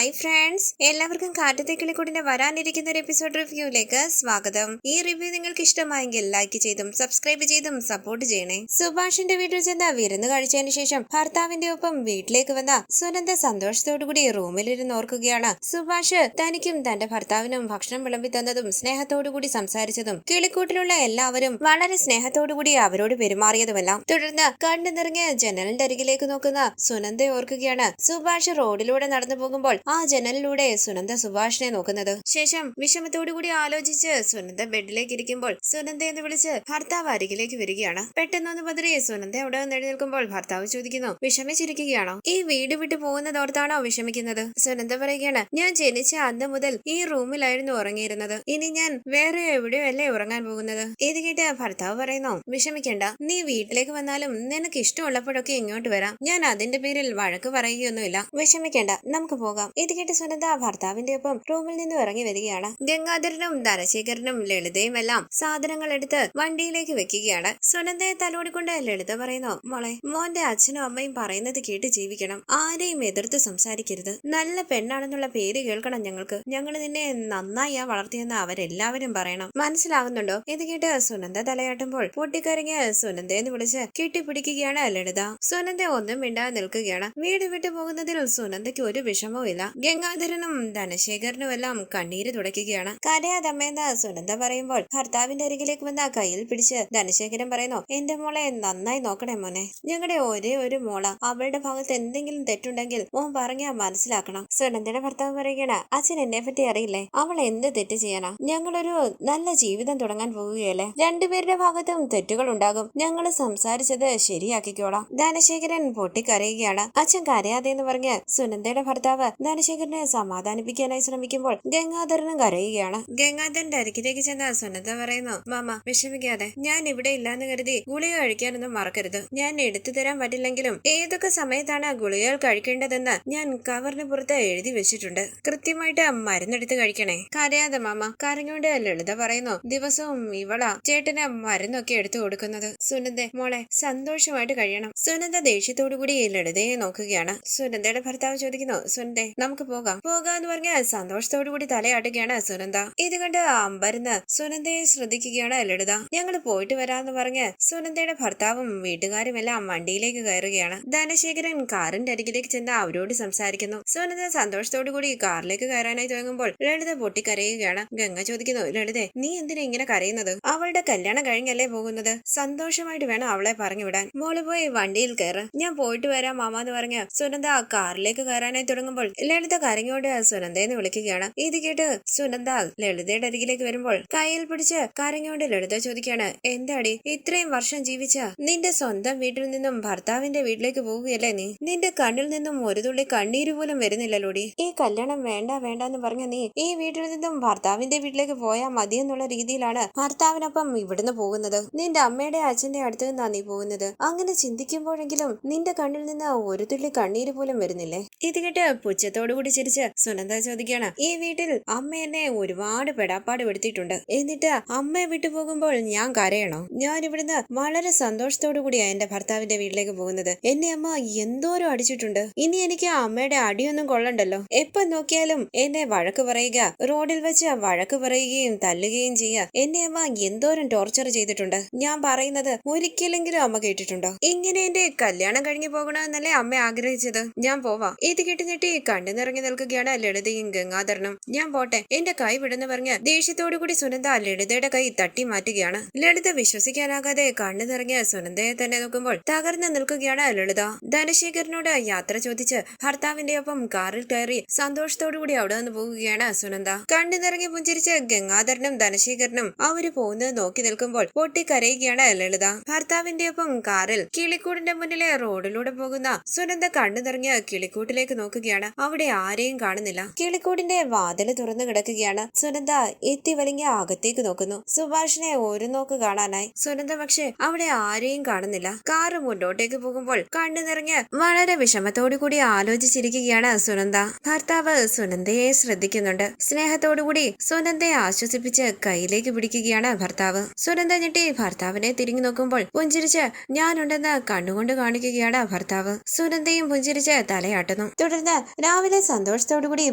Hi friends, എല്ലാവർക്കും കാറ്റത്തെ കിളിക്കൂടിന്റെ വരാനിരിക്കുന്ന ഒരു എപ്പിസോഡ് റിവ്യൂയിലേക്ക് സ്വാഗതം. ഈ റിവ്യൂ നിങ്ങൾക്ക് ഇഷ്ടമായെങ്കിൽ ലൈക്ക് ചെയ്തും സബ്സ്ക്രൈബ് ചെയ്തും സപ്പോർട്ട് ചെയ്യണേ. സുഭാഷിന്റെ വീട്ടിൽ ചെന്ന് വിരുന്ന് കഴിച്ചതിന് ശേഷം ഭർത്താവിന്റെ ഒപ്പം വീട്ടിലേക്ക് വന്ന സുനന്ദ സന്തോഷത്തോടുകൂടി റൂമിലിരുന്ന് ഓർക്കുകയാണ്. സുഭാഷ് തനിക്കും തന്റെ ഭർത്താവിനും ഭക്ഷണം വിളമ്പി തന്നതും സ്നേഹത്തോടുകൂടി സംസാരിച്ചതും കിളിക്കൂട്ടിലുള്ള എല്ലാവരും വളരെ സ്നേഹത്തോടുകൂടി അവരോട് പെരുമാറിയതുമെല്ലാം. തുടർന്ന് കണ്ണു നിറഞ്ഞ ജനലിന്റെ അരികിലേക്ക് നോക്കുന്ന സുനന്ദ ഓർക്കുകയാണ്. സുഭാഷ് റോഡിലൂടെ നടന്നു പോകുമ്പോൾ ആ ജനലിലൂടെ സുനന്ദ സുഭാഷിനെ നോക്കുന്നത്. ശേഷം വിഷമത്തോടുകൂടി ആലോചിച്ച് സുനന്ദ ബെഡിലേക്ക് ഇരിക്കുമ്പോൾ സുനന്ദ എന്ന് വിളിച്ച് ഭർത്താവ് അരികിലേക്ക് വരികയാണ്. പെട്ടെന്നൊന്ന് പതറി സുനന്ദ അവിടെ നിന്ന് എഴുന്നേൽക്കുമ്പോൾ ഭർത്താവ് ചോദിക്കുന്നു, വിഷമിച്ചിരിക്കുകയാണോ? ഈ വീട് വിട്ടു പോകുന്നതോർത്താണോ വിഷമിക്കുന്നത്? സുനന്ദ പറയുകയാണ്, ഞാൻ ജനിച്ച അന്ന് മുതൽ ഈ റൂമിലായിരുന്നു ഉറങ്ങിയിരുന്നത്. ഇനി ഞാൻ വേറെ എവിടെയോ അല്ലേ ഉറങ്ങാൻ പോകുന്നത്. ഇത് കേട്ട് ഭർത്താവ് പറയുന്നു, വിഷമിക്കണ്ട, നീ വീട്ടിലേക്ക് വന്നാലും നിനക്ക് ഇഷ്ടമുള്ളപ്പോഴൊക്കെ ഇങ്ങോട്ട് വരാം. ഞാൻ അതിന്റെ പേരിൽ വഴക്ക് പറയുകയൊന്നുമില്ല. വിഷമിക്കണ്ട, നമുക്ക് പോകാം. ഇത് കേട്ട് സുനന്ദ ഭർത്താവിന്റെ ഒപ്പം റൂമിൽ നിന്ന് ഇറങ്ങി വരികയാണ്. ഗംഗാധരനും ധനശേഖരനും ലളിതയും എല്ലാം സാധനങ്ങൾ എടുത്ത് വണ്ടിയിലേക്ക് വെക്കുകയാണ്. സുനന്ദയെ തലോടിക്കൊണ്ട് ലളിത പറയുന്നു, മോളെ, മോന്റെ അച്ഛനും അമ്മയും പറയുന്നത് കേട്ട് ജീവിക്കണം. ആരെയും എതിർത്ത് സംസാരിക്കരുത്. നല്ല പെണ്ണാണെന്നുള്ള പേര് കേൾക്കണം ഞങ്ങൾക്ക്. ഞങ്ങൾ നിന്നെ നന്നായി വളർത്തിയെന്ന് അവരെല്ലാവരും പറയണം. മനസ്സിലാകുന്നുണ്ടോ? ഇത് കേട്ട് സുനന്ദ തലയാട്ടുമ്പോൾ പൊട്ടിക്കരഞ്ഞ് സുനന്ദയെന്ന് വിളിച്ച് കെട്ടിപ്പിടിക്കുകയാണ് ലളിത. സുനന്ദ ഒന്നും മിണ്ടാതെ നിൽക്കുകയാണ്. വീട് വിട്ടു പോകുന്നതിൽ സുനന്ദയ്ക്ക് ഒരു വിഷമവും ഇല്ല. ഗംഗാധരനും ധനശേഖരനും എല്ലാം കണ്ണീര് തുടയ്ക്കുകയാണ്. കരയാതമ്മയെന്ന് സുനന്ദ പറയുമ്പോൾ ഭർത്താവിന്റെ അരികിലേക്ക് വന്ന കയ്യിൽ പിടിച്ച് ധനശേഖരൻ പറയുന്നു, എന്റെ മോളെ നന്നായി നോക്കണേ മോനെ. ഞങ്ങളുടെ ഒരേ ഒരു മോള. അവളുടെ ഭാഗത്ത് എന്തെങ്കിലും തെറ്റുണ്ടെങ്കിൽ മോൻ പറഞ്ഞാ മനസ്സിലാക്കണം. സുനന്ദയുടെ ഭർത്താവ് പറയുകയാണ്, അച്ഛൻ എന്നെ പറ്റി അറിയില്ലേ? അവൾ എന്ത് തെറ്റ് ചെയ്യാനാ? ഞങ്ങളൊരു നല്ല ജീവിതം തുടങ്ങാൻ പോവുകയല്ലേ. രണ്ടുപേരുടെ ഭാഗത്തും തെറ്റുകൾ ഉണ്ടാകും. ഞങ്ങൾ സംസാരിച്ചത് ശരിയാക്കിക്കോളാം. ധനശേഖരൻ പൊട്ടിക്കരയുകയാണ്. അച്ഛൻ കരയാതെ എന്ന് പറഞ്ഞ് സുനന്ദയുടെ ഭർത്താവ് ധനശേഖരനെ സമാധാനിപ്പിക്കാനായി ശ്രമിക്കുമ്പോൾ ഗംഗാധരനും കരയുകയാണ്. ഗംഗാധരന്റെ അരികിലേക്ക് ചെന്ന സുനന്ദ പറയുന്നു, മാമ വിഷമിക്കാതെ, ഞാൻ ഇവിടെ ഇല്ലാന്ന് കരുതി ഗുളിക കഴിക്കാനൊന്നും മറക്കരുത്. ഞാൻ എടുത്തു തരാൻ പറ്റില്ലെങ്കിലും ഏതൊക്കെ സമയത്താണ് ഗുളികകൾ കഴിക്കേണ്ടതെന്ന് ഞാൻ കവറിന് പുറത്ത് എഴുതി വെച്ചിട്ടുണ്ട്. കൃത്യമായിട്ട് മരുന്നെടുത്ത് കഴിക്കണേ. കരയാതെ മാമ. കരഞ്ഞോണ്ട് ലളിത പറയുന്നു, ദിവസവും ഇവളാ ചേട്ടന് മരുന്നൊക്കെ എടുത്തു കൊടുക്കുന്നത്. സുനന്ദ മോളെ സന്തോഷമായിട്ട് കഴിയണം. സുനന്ദ ദേഷ്യത്തോടുകൂടി ലളിതയെ നോക്കുകയാണ്. സുനന്ദയുടെ ഭർത്താവ് ചോദിക്കുന്നു, സുനന്ദ നമുക്ക് പോകാന്ന് പറഞ്ഞ സന്തോഷത്തോടു കൂടി തലയാട്ടുകയാണ് സുനന്ദ. ഇത് കണ്ട് അമ്പരന്ന് സുനന്ദയെ ശ്രദ്ധിക്കുകയാണ് ലളിത. ഞങ്ങൾ പോയിട്ട് വരാന്ന് പറഞ്ഞ് സുനന്ദയുടെ ഭർത്താവും വീട്ടുകാരും എല്ലാം വണ്ടിയിലേക്ക് കയറുകയാണ്. ധനശേഖരൻ കാറിന്റെ അരികിലേക്ക് ചെന്ന് അവരോട് സംസാരിക്കുന്നു. സുനന്ദ സന്തോഷത്തോടു കൂടി കാറിലേക്ക് കയറാനായി തുടങ്ങുമ്പോൾ ലളിത പൊട്ടിക്കരയുകയാണ്. ഗംഗ ചോദിക്കുന്നു, ലളിതേ, നീ എന്തിനാ ഇങ്ങനെ കരയുന്നത്? അവളുടെ കല്യാണം കഴിഞ്ഞല്ലേ പോകുന്നത്. സന്തോഷമായിട്ട് വേണം അവളെ പറഞ്ഞു വിടാൻ. മോള് പോയി വണ്ടിയിൽ കയറ്, ഞാൻ പോയിട്ട് വരാം മാമാന്ന് പറഞ്ഞ് സുനന്ദ കാറിലേക്ക് കയറാനായി തുടങ്ങുമ്പോൾ ലളിത കരഞ്ഞോട് സുനന്ദയെന്ന് വിളിക്കുകയാണ്. ഇത് കേട്ട് സുനന്ദ ലളിതയുടെ അരികിലേക്ക് വരുമ്പോൾ കയ്യിൽ പിടിച്ച് കരഞ്ഞോണ്ട് ലളിത ചോദിക്കുകയാണ്, എന്താടി ഇത്രയും വർഷം ജീവിച്ച നിന്റെ സ്വന്തം വീട്ടിൽ നിന്നും ഭർത്താവിന്റെ വീട്ടിലേക്ക് പോവുകയല്ലേ നീ? നിന്റെ കണ്ണിൽ നിന്നും ഒരു തുള്ളി കണ്ണീര് പോലും വരുന്നില്ലല്ലോടി. ഈ കല്യാണം വേണ്ടെന്ന് പറഞ്ഞ നീ ഈ വീട്ടിൽ നിന്നും ഭർത്താവിന്റെ വീട്ടിലേക്ക് പോയാൽ മതിയെന്നുള്ള രീതിയിലാണ് ഭർത്താവിനൊപ്പം ഇവിടുന്ന് പോകുന്നത്. നിന്റെ അമ്മയുടെ അച്ഛന്റെ അടുത്ത് നിന്നാ നീ പോകുന്നത്. അങ്ങനെ ചിന്തിക്കുമ്പോഴെങ്കിലും നിന്റെ കണ്ണിൽ നിന്ന് ഒരു തുള്ളി കണ്ണീര് പോലും വരുന്നില്ലേ? ഇത് കേട്ട് പുച്ഛത്തോടുകൂടി ചിരിച്ച് സുനന്ദ ചോദിക്കുകയാണ്, ഈ വീട്ടിൽ അമ്മ എന്നെ ഒരുപാട് പെടാപ്പാട് പെടുത്തിയിട്ടുണ്ട്. എന്നിട്ട് അമ്മയെ വിട്ടു പോകുമ്പോൾ ഞാൻ കരയണോ? ഞാൻ ഇവിടുന്ന് വളരെ സന്തോഷത്തോടു കൂടിയാ എന്റെ ഭർത്താവിന്റെ വീട്ടിലേക്ക് പോകുന്നത്. എന്നെ അമ്മ എന്തോരം അടിച്ചിട്ടുണ്ട്. ഇനി എനിക്ക് അമ്മയുടെ അടിയൊന്നും കൊള്ളണ്ടല്ലോ. എപ്പം നോക്കിയാലും എന്നെ വഴക്ക് പറയുക, റോഡിൽ വെച്ച് വഴക്ക് പറയുകയും തല്ലുകയും ചെയ്യുക. എന്നെ അമ്മ എന്തോരം ടോർച്ചർ ചെയ്തിട്ടുണ്ട്. ഞാൻ പറയുന്നത് ഒരിക്കലെങ്കിലും അമ്മ കേട്ടിട്ടുണ്ടോ? ഇങ്ങനെ എന്റെ കല്യാണം കഴിഞ്ഞു പോകണമെന്നല്ലേ അമ്മ ആഗ്രഹിച്ചത്. ഞാൻ പോവാ. ഇത് കേട്ട് ഞെട്ടി കണ്ണു നിറങ്ങി നിൽക്കുകയാണ് ലളിതയും ഗംഗാധരനും. ഞാൻ പോട്ടെ, എന്റെ കൈ വിടുന്ന് പറഞ്ഞ് ദേഷ്യത്തോടുകൂടി സുനന്ദ ലളിതയുടെ കൈ തട്ടി മാറ്റുകയാണ്. ലളിത വിശ്വസിക്കാനാകാതെ കണ്ണു നിറഞ്ഞ് സുനന്ദയെ തന്നെ നോക്കുമ്പോൾ തകർന്നു നിൽക്കുകയാണ് ലളിത. ധനശേഖരനോട് യാത്ര ചോദിച്ച് ഭർത്താവിന്റെ ഒപ്പം കാറിൽ കയറി സന്തോഷത്തോടുകൂടി അവിടെ നിന്ന് പോകുകയാണ് സുനന്ദ. കണ്ണു നിറങ്ങി പുഞ്ചിരിച്ച് ഗംഗാധരനും ധനശേഖരനും അവര് പോകുന്നത് നോക്കി നിൽക്കുമ്പോൾ പൊട്ടിക്കരയുകയാണ് ലളിത. ഭർത്താവിന്റെ ഒപ്പം കാറിൽ കിളിക്കൂടിന്റെ മുന്നിലെ റോഡിലൂടെ പോകുന്ന സുനന്ദ കണ്ണു നിറഞ്ഞ് കിളിക്കൂട്ടിലേക്ക് നോക്കുകയാണ്. അവിടെ ആരെയും കാണുന്നില്ല. കിളിക്കൂടിന്റെ വാതില് തുറന്നു കിടക്കുകയാണ്. സുനന്ദ എത്തി വലിഞ്ഞ അകത്തേക്ക് നോക്കുന്നു. സുഭാഷിനെ ഒരു നോക്ക് കാണാനായി. സുനന്ദ പക്ഷെ അവിടെ ആരെയും കാണുന്നില്ല. കാറ് മുന്നോട്ടേക്ക് പോകുമ്പോൾ കണ്ണു നിറഞ്ഞ് വളരെ വിഷമത്തോടു കൂടി ആലോചിച്ചിരിക്കുകയാണ് സുനന്ദ. ഭർത്താവ് സുനന്ദയെ ശ്രദ്ധിക്കുന്നുണ്ട്. സ്നേഹത്തോടുകൂടി സുനന്ദയെ ആശ്വസിപ്പിച്ച് കയ്യിലേക്ക് പിടിക്കുകയാണ് ഭർത്താവ്. സുനന്ദ ഞെട്ടി ഭർത്താവിനെ തിരിഞ്ഞു നോക്കുമ്പോൾ പുഞ്ചിരിച്ച് ഞാനുണ്ടെന്ന് കണ്ണുകൊണ്ട് കാണിക്കുകയാണ് ഭർത്താവ്. സുനന്ദയും പുഞ്ചിരിച്ച് തലയാട്ടുന്നു. തുടർന്ന് രാവിലെ വളരെ സന്തോഷത്തോടുകൂടി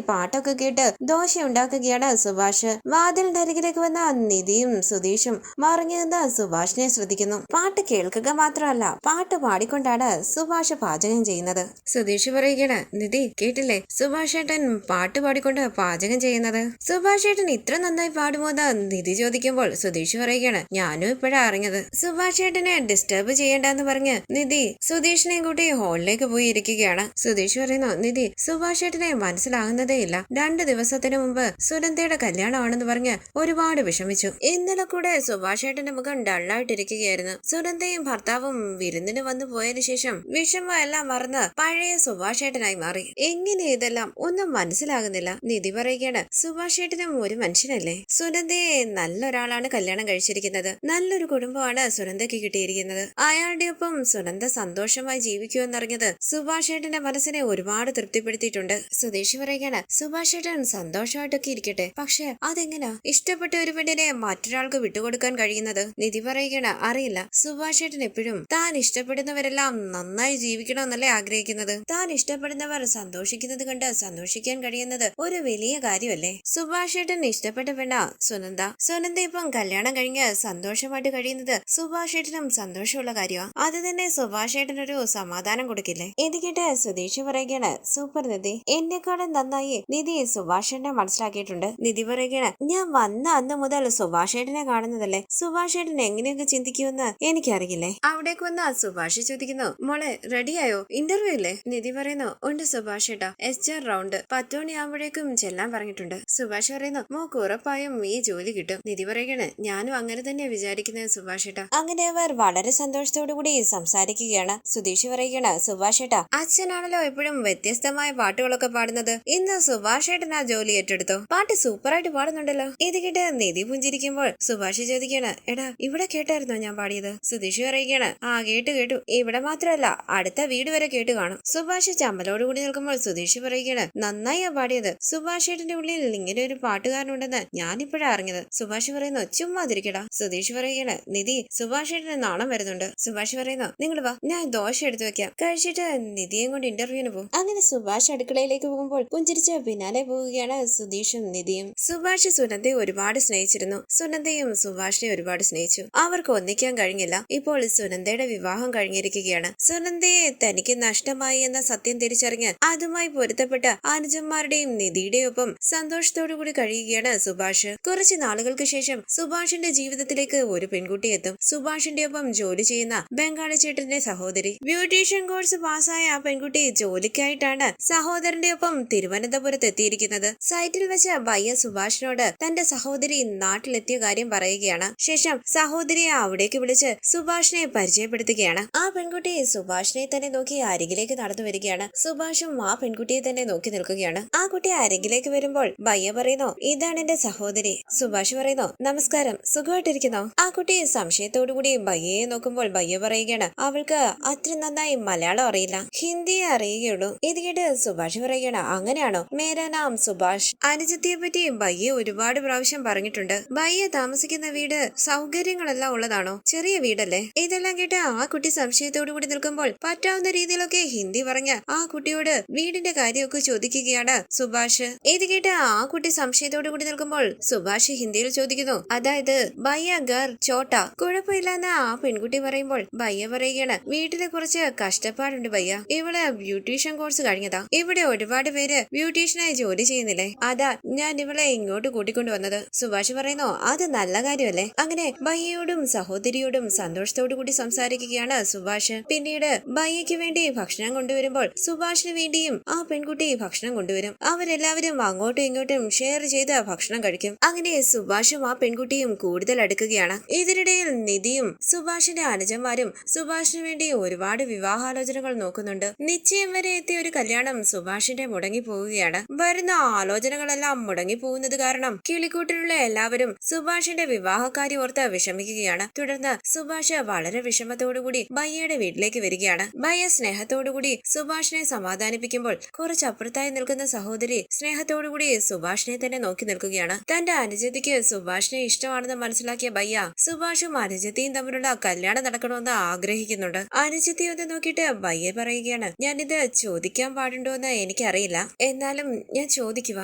പാട്ടൊക്കെ കേട്ട് ദോശ ഉണ്ടാക്കുകയാണ് സുഭാഷ്. വാതിലിന്റെ അരികിലേക്ക് വന്ന നിധിയും സുധീഷും മറിഞ്ഞു നിന്ന് സുഭാഷിനെ ശ്രദ്ധിക്കുന്നു. പാട്ട് കേൾക്കുക മാത്രമല്ല, പാട്ട് പാടിക്കൊണ്ടാണ് സുഭാഷ് പാചകം ചെയ്യുന്നത്. സുധീഷ് പറയുകയാണ്, നിധി കേട്ടില്ലേ, സുഭാഷ് ഏട്ടൻ പാട്ട് പാടിക്കൊണ്ട് പാചകം ചെയ്യുന്നത്. സുഭാഷ് ഏട്ടൻ ഇത്ര നന്നായി പാടുമോ എന്ന് നിധി ചോദിക്കുമ്പോൾ സുധീഷ് പറയുകയാണ്, ഞാനും ഇപ്പോഴാ അറിഞ്ഞത്. സുഭാഷ് ഏട്ടനെ ഡിസ്റ്റർബ് ചെയ്യേണ്ടെന്ന് പറഞ്ഞ് നിധി സുധീഷിനെയും കൂട്ടി ഹോളിലേക്ക് പോയി ഇരിക്കുകയാണ്. സുധീഷ് പറയുന്നു, നിധി സുഭാഷ് ഏട്ടനെ മനസ്സിലാകുന്നതേ ഇല്ല. 2 ദിവസത്തിന് മുമ്പ് സുനന്ദയുടെ കല്യാണമാണെന്ന് പറഞ്ഞ് ഒരുപാട് വിഷമിച്ചു. ഇന്നലെ കൂടെ സുഭാഷ് ഏട്ടന്റെ മുഖം ഡള്ളായിട്ടിരിക്കുകയായിരുന്നു. സുനന്ദയും ഭർത്താവും വിരുന്നിന് വന്നു പോയതിനു ശേഷം വിഷമം എല്ലാം മറന്ന് പഴയ സുഭാഷ് ഏട്ടനായി മാറി. എങ്ങനെ ഇതെല്ലാം ഒന്നും മനസ്സിലാകുന്നില്ല. നിധി പറയുകയാണ്, സുഭാഷ് ഏട്ടനും ഒരു മനുഷ്യനല്ലേ. സുനന്ദയെ നല്ലൊരാളാണ് കല്യാണം കഴിച്ചിരിക്കുന്നത്. നല്ലൊരു കുടുംബമാണ് സുനന്ദയ്ക്ക് കിട്ടിയിരിക്കുന്നത്. അയാളുടെ ഒപ്പം സുനന്ദ സന്തോഷമായി ജീവിക്കുമെന്നറിഞ്ഞത് സുഭാഷ് ഏട്ടന്റെ മനസ്സിനെ ഒരുപാട് തൃപ്തിപ്പെടുത്തിയിട്ടുണ്ട്. സുധീഷ് പറയുകയാണ്, സുഭാഷ് ഏട്ടൻ സന്തോഷമായിട്ടൊക്കെ ഇരിക്കട്ടെ, പക്ഷെ അതെങ്ങനാ ഇഷ്ടപ്പെട്ട ഒരു പെണ്ണിനെ മറ്റൊരാൾക്ക് വിട്ടുകൊടുക്കാൻ കഴിയുന്നത്? നിധി പറയുകയാണ്, അറിയില്ല. സുഭാഷ് ഏട്ടൻ എപ്പോഴും താൻ ഇഷ്ടപ്പെടുന്നവരെല്ലാം നന്നായി ജീവിക്കണമെന്നല്ലേ ആഗ്രഹിക്കുന്നത്. താൻ ഇഷ്ടപ്പെടുന്നവർ സന്തോഷിക്കുന്നത് കണ്ട് സന്തോഷിക്കാൻ കഴിയുന്നത് ഒരു വലിയ കാര്യമല്ലേ. സുഭാഷ് ഏട്ടൻ ഇഷ്ടപ്പെട്ട പെണ്ണ സുനന്ദ ഇപ്പം കല്യാണം കഴിഞ്ഞ് സന്തോഷമായിട്ട് കഴിയുന്നത് സുഭാഷ് ഏട്ടനും സന്തോഷമുള്ള കാര്യമാണ്. അത് തന്നെ സുഭാഷ് ഏട്ടനൊരു സമാധാനം കൊടുക്കില്ലേ. ഇത് കേട്ട് സുധീഷ് പറയുകയാണ്, സൂപ്പർ നിധി, എന്നെക്കാളും നന്നായി നിധി സുഭാഷ് ഏട്ടനെ മനസ്സിലാക്കിയിട്ടുണ്ട്. നിധി പറയുകയാണ്, ഞാൻ വന്ന അന്ന് മുതൽ സുഭാഷ് ഏട്ടനെ കാണുന്നതല്ലേ. സുഭാഷ് ഏട്ടൻ എങ്ങനെയൊക്കെ ചിന്തിക്കുമെന്ന് എനിക്കറിയില്ലേ. അവിടേക്ക് വന്ന സുഭാഷ് ചോദിക്കുന്നു, മോളെ റെഡിയായോ, ഇന്റർവ്യൂ ഇല്ലേ? നിധി പറയുന്നു, ഉണ്ട് സുഭാഷ് ഏട്ടാ, HR റൗണ്ട് 10 മണിയാകുമ്പോഴേക്കും ചെല്ലാൻ പറഞ്ഞിട്ടുണ്ട്. സുഭാഷ് പറയുന്നു, മോക്ക് ഉറപ്പായും ഈ ജോലി കിട്ടും. നിധി പറയുകയാണ്, ഞാനും അങ്ങനെ തന്നെ വിചാരിക്കുന്നത് സുഭാഷ് ഏട്ടാ. അങ്ങനെ അവർ വളരെ സന്തോഷത്തോടു കൂടി സംസാരിക്കുകയാണ്. സുധീഷ് പറയുകയാണ്, സുഭാഷ് ഏട്ടാ, അച്ഛനാണല്ലോ എപ്പോഴും വ്യത്യസ്തമായ പാട്ടുകളൊക്കെ പാടുന്നത്. ഇന്ന് സുഭാഷ് ഏട്ടൻ ആ ജോലി ഏറ്റെടുത്തോ? പാട്ട് സൂപ്പറായിട്ട് പാടുന്നുണ്ടല്ലോ. ഇത് കേട്ട് നിധി പുഞ്ചിരിക്കുമ്പോൾ സുഭാഷ് ചോദിക്കുകയാണ്, എടാ ഇവിടെ കേട്ടായിരുന്നോ ഞാൻ പാടിയത്? സുധീഷ് പറയുകയാണ്, ആ കേട്ടു. ഇവിടെ മാത്രമല്ല, അടുത്ത വീട് വരെ കേട്ടു കാണും. സുഭാഷ് ചമ്മലോടുകൂടി നിൽക്കുമ്പോൾ സുധീഷ് പറയുകയാണ്, നന്നായി പാടിയത്. സുഭാഷ് ഏട്ടന്റെ ഉള്ളിൽ ഇങ്ങനെ ഒരു പാട്ടുകാരനുണ്ടെന്ന് ഞാനിപ്പോഴാണ് അറിഞ്ഞത്. സുഭാഷ് പറയുന്നു, ചുമ്മാതിരിക്കടാ. സുധീഷ് പറയുകയാണ്, നിധി സുഭാഷ് ഏട്ടന് നാണം വരുന്നുണ്ട്. സുഭാഷ് പറയുന്നു, നിങ്ങൾ വാ, ഞാൻ ദോശ എടുത്തു വെക്കാം, കഴിച്ചിട്ട് നിധിയും കൊണ്ട് ഇന്റർവ്യൂവിന് പോകും. അങ്ങനെ സുഭാഷ് അടുക്കളയിലേക്ക് പോകുമ്പോൾ പുഞ്ചിരിച്ച് പിന്നാലെ പോവുകയാണ് സുധീഷും നിധിയും. സുഭാഷ് സുനന്ദയെ ഒരുപാട് സ്നേഹിച്ചിരുന്നു. സുനന്ദയും സുഭാഷിനെ ഒരുപാട് സ്നേഹിച്ചു. അവർക്ക് ഒന്നിക്കാൻ കഴിഞ്ഞില്ല. ഇപ്പോൾ സുനന്ദയുടെ വിവാഹം കഴിഞ്ഞിരിക്കുകയാണ്. സുനന്ദയെ തനിക്ക് നഷ്ടമായി എന്ന സത്യം തിരിച്ചറിഞ്ഞ് അതുമായി പൊരുത്തപ്പെട്ട അനുജന്മാരുടെയും നിധിയുടെയും ഒപ്പം സന്തോഷത്തോടുകൂടി കഴിയുകയാണ് സുഭാഷ്. കുറച്ച് നാളുകൾക്ക് ശേഷം സുഭാഷിന്റെ ജീവിതത്തിലേക്ക് ഒരു പെൺകുട്ടി എത്തും. സുഭാഷിന്റെ ഒപ്പം ജോലി ചെയ്യുന്ന ബംഗാളി ചേട്ടന്റെ സഹോദരി. ബ്യൂട്ടീഷ്യൻ കോഴ്സ് പാസ്സായ ആ പെൺകുട്ടി ജോലിക്കായിട്ടാണ് സഹോദരന്റെ ഒപ്പം തിരുവനന്തപുരത്ത് എത്തിയിരിക്കുന്നത്. സൈറ്റിൽ വെച്ച് ബയ്യ സുഭാഷിനോട് തന്റെ സഹോദരി നാട്ടിലെത്തിയ കാര്യം പറയുകയാണ്. ശേഷം സഹോദരിയെ അവിടേക്ക് വിളിച്ച് സുഭാഷിനെ പരിചയപ്പെടുത്തുകയാണ്. ആ പെൺകുട്ടി സുഭാഷിനെ തന്നെ നോക്കി അരികിലേക്ക് നടന്നു വരികയാണ്. സുഭാഷും ആ പെൺകുട്ടിയെ തന്നെ നോക്കി നിൽക്കുകയാണ്. ആ കുട്ടി അരികിലേക്ക് വരുമ്പോൾ ബയ്യ പറയുന്നു, ഇതാണ് എന്റെ സഹോദരി. സുഭാഷ് പറയുന്നു, നമസ്കാരം, സുഖമായിട്ടിരിക്കുന്നോ? ആ കുട്ടി സംശയത്തോടുകൂടി ബയ്യയെ നോക്കുമ്പോൾ ബയ്യ പറയുകയാണ്, അവൾക്ക് അത്ര നന്നായി മലയാളം അറിയില്ല, ഹിന്ദിയെ അറിയുകയുള്ളൂ. ഇത് കേട്ട് സുഭാഷ് പറയുകയാണ്, അങ്ങനെയാണോ? മേരാ നാം സുഭാഷ്. അനുജത്തിയെ പറ്റി ബയ്യ ഒരുപാട് പ്രാവശ്യം പറഞ്ഞിട്ടുണ്ട്. ബയ്യ താമസിക്കുന്ന വീട് സൗകര്യങ്ങളെല്ലാം ഉള്ളതാണോ? ചെറിയ വീടല്ലേ? ഇതെല്ലാം കേട്ട് ആ കുട്ടി സംശയത്തോടു കൂടി നിൽക്കുമ്പോൾ പറ്റാവുന്ന രീതിയിലൊക്കെ ഹിന്ദി പറഞ്ഞ ആ കുട്ടിയോട് വീടിന്റെ കാര്യമൊക്കെ ചോദിക്കുകയാണ് സുഭാഷ്. ഇത് കേട്ട് ആ കുട്ടി സംശയത്തോടു കൂടി നിൽക്കുമ്പോൾ സുഭാഷ് ഹിന്ദിയിൽ ചോദിക്കുന്നു, അതായത് ബയ്യ ഗർ ചോട്ട, കുഴപ്പമില്ലെന്ന് ആ പെൺകുട്ടി പറയുമ്പോൾ ബയ്യ പറയുകയാണ്, വീട്ടിലെ കുറച്ച് കഷ്ടപ്പാടുണ്ട് ബയ്യ. ഇവള് ബ്യൂട്ടീഷ്യൻ കോഴ്സ് കഴിഞ്ഞതാ. ഇവിടെ ഒരുപാട് പേര് ബ്യൂട്ടീഷ്യനായി ജോലി ചെയ്യുന്നില്ലേ, അതാ ഞാൻ ഇവളെ ഇങ്ങോട്ട് കൂട്ടിക്കൊണ്ടുവന്നത്. സുഭാഷ് പറയുന്നു, അത് നല്ല കാര്യമല്ലേ. അങ്ങനെ ബയ്യയോടും സഹോദരിയോടും സന്തോഷത്തോടു കൂടി സംസാരിക്കുകയാണ് സുഭാഷ്. പിന്നീട് ബയ്യയ്ക്ക് വേണ്ടി ഭക്ഷണം കൊണ്ടുവരുമ്പോൾ സുഭാഷിന് വേണ്ടിയും ആ പെൺകുട്ടി ഭക്ഷണം കൊണ്ടുവരും. അവരെല്ലാവരും അങ്ങോട്ടും ഇങ്ങോട്ടും ഷെയർ ചെയ്ത് ഭക്ഷണം കഴിക്കും. അങ്ങനെ സുഭാഷും ആ പെൺകുട്ടിയും കൂടുതൽ അടുക്കുകയാണ്. ഇതിനിടയിൽ നിധിയും സുഭാഷിന്റെ അനുജന്മാരും സുഭാഷിന് വേണ്ടി ഒരുപാട് വിവാഹാലോചനകൾ നോക്കുന്നുണ്ട്. നിശ്ചയം വരെ എത്തിയ ഒരു കല്യാണം സുഭാഷിന്റെ മുടങ്ങി പോവുകയാണ്. വരുന്ന ആലോചനകളെല്ലാം മുടങ്ങി പോകുന്നത് കാരണം കിളിക്കൂട്ടിലുള്ള എല്ലാവരും സുഭാഷിന്റെ വിവാഹക്കാരി ഓർത്ത് വിഷമിക്കുകയാണ്. തുടർന്ന് സുഭാഷ് വളരെ വിഷമത്തോടുകൂടി ബയ്യയുടെ വീട്ടിലേക്ക് വരികയാണ്. ബയ്യ സ്നേഹത്തോടുകൂടി സുഭാഷിനെ സമാധാനിപ്പിക്കുമ്പോൾ കുറച്ചപ്പുറത്തായി നിൽക്കുന്ന സഹോദരി സ്നേഹത്തോടുകൂടി സുഭാഷിനെ തന്നെ നോക്കി നിൽക്കുകയാണ്. തന്റെ അനുജത്തിക്ക് സുഭാഷിനെ ഇഷ്ടമാണെന്ന് മനസ്സിലാക്കിയ ബയ്യ സുഭാഷും അനുജത്തിയും തമ്മിലുള്ള കല്യാണം നടക്കണമെന്ന് ആഗ്രഹിക്കുന്നുണ്ട്. അനുജത്തി ഒന്ന് നോക്കിയിട്ട് ബയ്യ പറയുകയാണ്, ഞാനിത് ചോദിക്കാൻ പാടുണ്ടോന്ന് എനിക്കറിയില്ല. എന്നാലും ഞാൻ ചോദിക്കുക,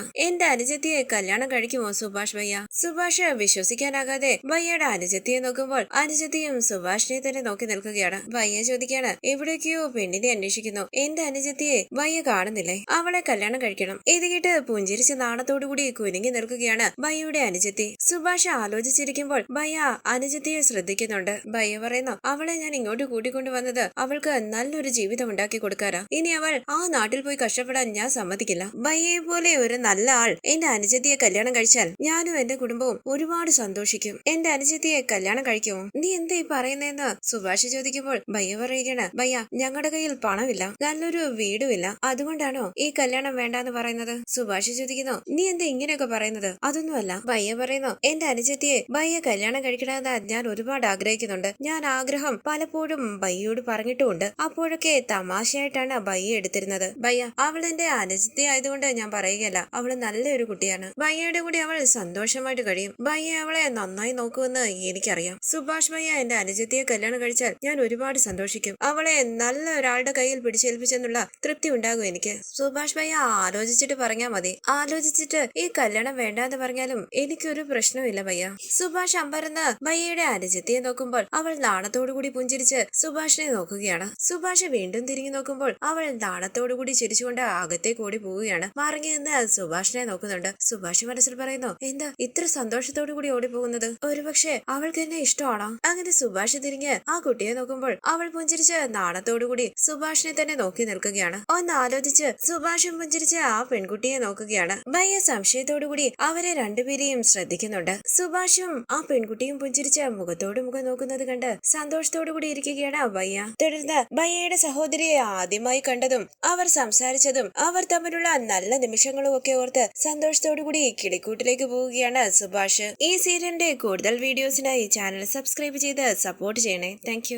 എന്റെ അനുജത്തിയെ കല്യാണം കഴിക്കുമോ സുഭാഷ് ഭയ്യ? സുഭാഷ് വിശ്വസിക്കാനാകാതെ ഭയ്യയുടെ അനുജത്തിയെ നോക്കുമ്പോൾ അനുജത്തിയും സുഭാഷിനെ തന്നെ നോക്കി നിൽക്കുകയാണ്. ഭയ്യ ചോദിക്കാണ്, എവിടേക്കോ പെണ്ണിനെ അന്വേഷിക്കുന്നു. എന്റെ അനുജത്തിയെ ഭയ്യ കാണുന്നില്ലേ? അവളെ കല്യാണം കഴിക്കണം. ഇത് കേട്ട് പുഞ്ചിരിച്ച് നാണത്തോടുകൂടി കുനിങ്ങി നിൽക്കുകയാണ് ഭയ്യയുടെ അനുജത്തി. സുഭാഷ് ആലോചിച്ചിരിക്കുമ്പോൾ ഭയ്യ അനുജത്തിയെ ശ്രദ്ധിക്കുന്നുണ്ട്. ഭയ്യ പറയുന്നു, അവളെ ഞാൻ ഇങ്ങോട്ട് കൂട്ടിക്കൊണ്ടുവന്നത് അവൾക്ക് നല്ലൊരു ജീവിതം ഉണ്ടാക്കി കൊടുക്കാനാ. ഇനി അവൾ ആ നാട്ടിൽ പോയി കഷ്ടപ്പെടാൻ ഞാൻ സമ്മതിക്കില്ല. ഭയ്യയെ പോലെ ഒരു നല്ല ആൾ എന്റെ അനുജത്തിയെ കല്യാണം കഴിച്ചാൽ ഞാനും എന്റെ കുടുംബവും ഒരുപാട് സന്തോഷിക്കും. എന്റെ അനുജത്തിയെ കല്യാണം കഴിക്കുമോ? നീ എന്താ ഈ പറയുന്നതെന്ന് സുഭാഷ് ചോദിക്കുമ്പോൾ ഭയ്യ പറയുകയാണ്, ഭയ്യ ഞങ്ങളുടെ കയ്യിൽ പണമില്ല, നല്ലൊരു വീടുമില്ല, അതുകൊണ്ടാണോ ഈ കല്യാണം വേണ്ടാന്ന് പറയുന്നത്? സുഭാഷ് ചോദിക്കുന്നു, നീ എന്താ ഇങ്ങനെയൊക്കെ പറയുന്നത്? അതൊന്നുമല്ല. ഭയ്യ പറയുന്നു, എന്റെ അനുജത്തിയെ ഭയ്യ കല്യാണം കഴിക്കണമെന്ന് ഞാൻ ഒരുപാട് ആഗ്രഹിക്കുന്നുണ്ട്. ഞാൻ ആഗ്രഹം പലപ്പോഴും ഭയ്യോട് പറഞ്ഞിട്ടുമുണ്ട്. അപ്പോഴൊക്കെ തമാശയായിട്ടാണ് ഭയ്യ എടുത്തിരുന്നത്. ഭയ്യ അവൾ എന്റെ അനുജത്തി ആയതുകൊണ്ട് ഞാൻ പറയുകയല്ല, അവള് നല്ലൊരു കുട്ടിയാണ്. ഭയ്യയുടെ കൂടി അവൾ സന്തോഷമായിട്ട് കഴിയും. ഭയ്യ അവളെ നന്നായി നോക്കുമെന്ന് എനിക്കറിയാം. സുഭാഷ് ഭയ്യ എന്റെ അനുജത്തിയെ കല്യാണം കഴിച്ചാൽ ഞാൻ ഒരുപാട് സന്തോഷിക്കും. അവളെ നല്ല ഒരാളുടെ കയ്യിൽ പിടിച്ചേൽപ്പിച്ചെന്നുള്ള തൃപ്തി ഉണ്ടാകും എനിക്ക്. സുഭാഷ് ഭയ്യ ആലോചിച്ചിട്ട് പറഞ്ഞാൽ മതി. ആലോചിച്ചിട്ട് ഈ കല്യാണം വേണ്ടാന്ന് പറഞ്ഞാലും എനിക്കൊരു പ്രശ്നമില്ല ഭയ്യ. സുഭാഷ് അമ്പരന്ന് ഭയ്യയുടെ അനുജത്തിയെ നോക്കുമ്പോൾ അവൾ നാണത്തോടുകൂടി പുഞ്ചിരിച്ച് സുഭാഷിനെ നോക്കുകയാണ്. സുഭാഷ് വീണ്ടും തിരിഞ്ഞു നോക്കുമ്പോൾ അവൾ നാണത്തോടുകൂടി ചിരിച്ചുകൊണ്ട് അകത്തേക്ക് ഓടി പോവുകയാണ്. മറിഞ്ഞു നിന്ന് സുഭാഷിനെ നോക്കുന്നുണ്ട്. സുഭാഷ് മനസ്സിൽ പറയുന്നു, എന്താ ഇത്ര സന്തോഷത്തോടു കൂടി ഓടി പോകുന്നത്? ഒരുപക്ഷെ അവൾക്ക് എന്നെ ഇഷ്ടമാണോ? അങ്ങനെ സുഭാഷ് തിരിഞ്ഞ് ആ കുട്ടിയെ നോക്കുമ്പോൾ അവൾ പുഞ്ചിരിച്ച് നാണത്തോടുകൂടി സുഭാഷിനെ തന്നെ നോക്കി നിൽക്കുകയാണ്. ഒന്ന് ആലോചിച്ച് സുഭാഷും പുഞ്ചിരിച്ച് ആ പെൺകുട്ടിയെ നോക്കുകയാണ്. ഭയ്യ സംശയത്തോടുകൂടി അവരെ രണ്ടുപേരെയും ശ്രദ്ധിക്കുന്നുണ്ട്. സുഭാഷും ആ പെൺകുട്ടിയും പുഞ്ചിരിച്ച് മുഖത്തോട് മുഖം നോക്കുന്നത് കണ്ട് സന്തോഷത്തോടുകൂടി ഇരിക്കുകയാണ് ഭയ്യ. തുടർന്ന് ഭയ്യയുടെ സഹോദരിയെ ആദ്യമായി കണ്ടതും അവർ സംസാരിച്ചതും അവർ തമ്മിലുള്ള നല്ല നിമിഷങ്ങളും ഒക്കെ ഓർത്ത് സന്തോഷത്തോടുകൂടി കിളിക്കൂട്ടിലേക്ക് പോവുകയാണ് സുഭാഷ്. ഈ സീരിയലിന്റെ കൂടുതൽ വീഡിയോസിനായി ചാനൽ സബ്സ്ക്രൈബ് ചെയ്ത് സപ്പോർട്ട് ചെയ്യണേ. താങ്ക്